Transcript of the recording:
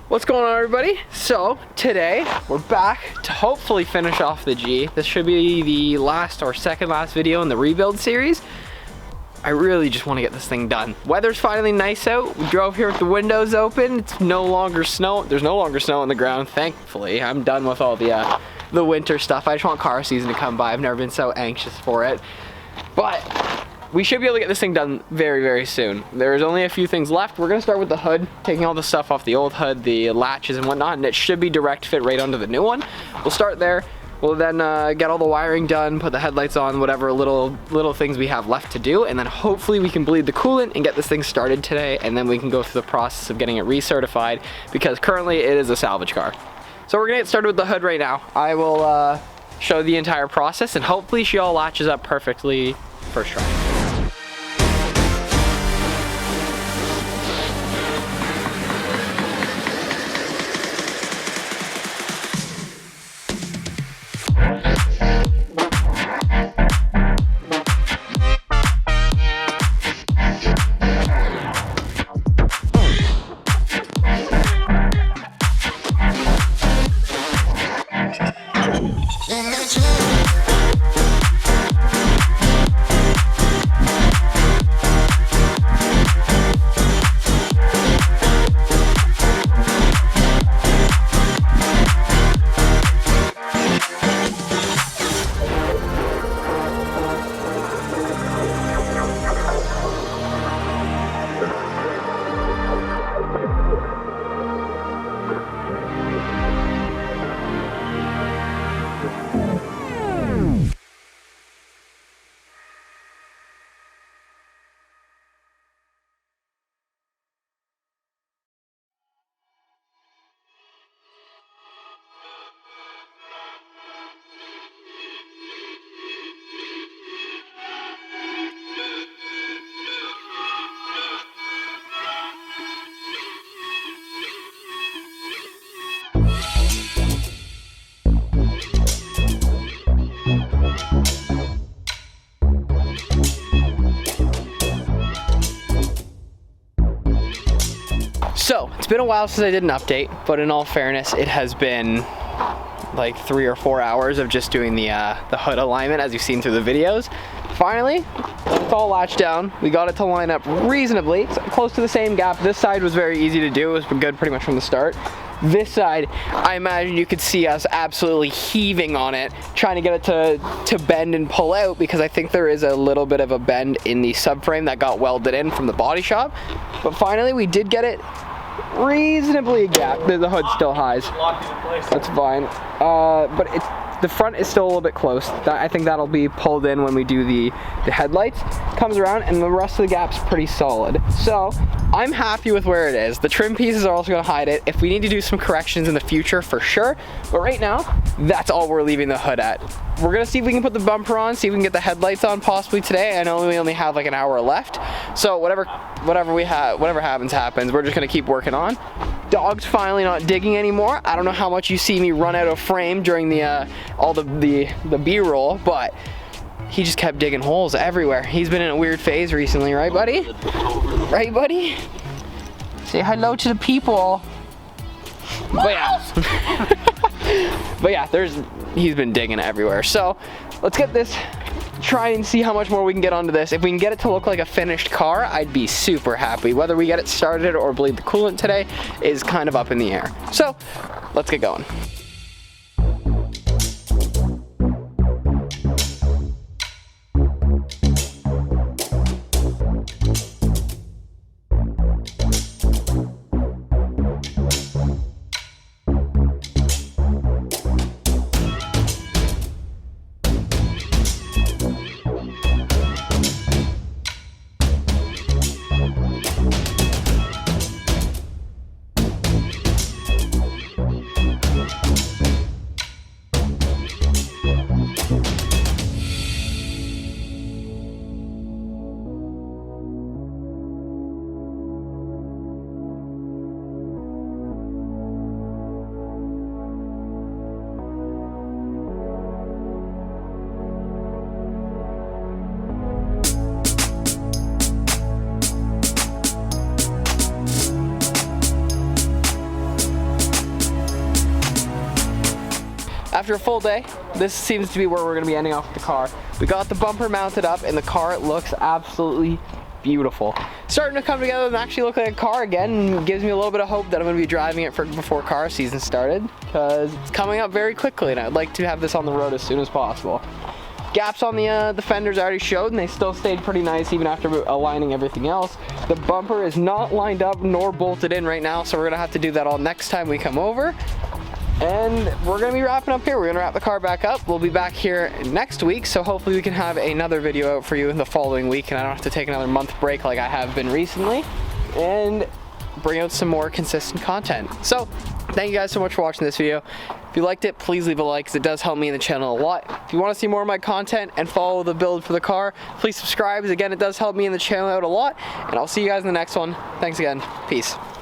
What's going on, everybody? So today we're back to hopefully finish off the G. This should be the last or second last video in the rebuild series. I really just want to get this thing done. Weather's finally nice out. We drove here with the windows open. It's no longer snow. There's no longer snow on the ground, thankfully. I'm done with all the winter stuff. I just want car season to come by. I've never been so anxious for it. But we should be able to get this thing done very, very soon. There's only a few things left. We're gonna start with the hood, taking all the stuff off the old hood, the latches and whatnot, and it should be direct fit right onto the new one. We'll start there. We'll then get all the wiring done, put the headlights on, whatever little things we have left to do, and then hopefully we can bleed the coolant and get this thing started today, and then we can go through the process of getting it recertified, because currently it is a salvage car. So we're gonna get started with the hood right now. I will show the entire process, and hopefully she all latches up perfectly first try. So, it's been a while since I did an update, but in all fairness, it has been like 3 or 4 hours of just doing the hood alignment, as you've seen through the videos. Finally, it's all latched down. We got it to line up reasonably. It's close to the same gap. This side was very easy to do. It's been good pretty much from the start. This side, I imagine you could see us absolutely heaving on it, trying to get it to bend and pull out, because I think there is a little bit of a bend in the subframe that got welded in from the body shop. But finally, we did get it reasonably gapped. The hood's still high. That's fine. But the front is still a little bit close. I think that'll be pulled in when we do the headlights. Comes around and the rest of the gap's pretty solid. So I'm happy with where it is. The trim pieces are also gonna hide it. If we need to do some corrections in the future, for sure. But right now, that's all we're leaving the hood at. We're gonna see if we can put the bumper on, see if we can get the headlights on possibly today. I know we only have like an hour left. So whatever happens, happens. We're just gonna keep working on. Dog's finally not digging anymore. I don't know how much you see me run out of frame during all the B-roll, but he just kept digging holes everywhere. He's been in a weird phase recently, right, buddy? Right, buddy? Say hello to the people. But yeah, but yeah, he's been digging everywhere. So let's get this, try and see how much more we can get onto this. If we can get it to look like a finished car, I'd be super happy. Whether we get it started or bleed the coolant today is kind of up in the air. So let's get going. after a full day, this seems to be where we're gonna be ending off with the car. We got the bumper mounted up and the car looks absolutely beautiful. Starting to come together and actually look like a car again, and gives me a little bit of hope that I'm gonna be driving it before car season started, because it's coming up very quickly and I'd like to have this on the road as soon as possible. Gaps on the fenders I already showed, and they still stayed pretty nice even after aligning everything else. The bumper is not lined up nor bolted in right now, so we're gonna have to do that all next time we come over. And we're gonna be wrapping up here. We're gonna wrap the car back up. We'll be back here next week, so hopefully we can have another video out for you in the following week and I don't have to take another month break like I have been recently, and bring out some more consistent content. So thank you guys so much for watching this video. If you liked it, please leave a like, because it does help me in the channel a lot. If you want to see more of my content and follow the build for the car, please subscribe, because again, it does help me in the channel out a lot. And I'll see you guys in the next one. Thanks again. Peace.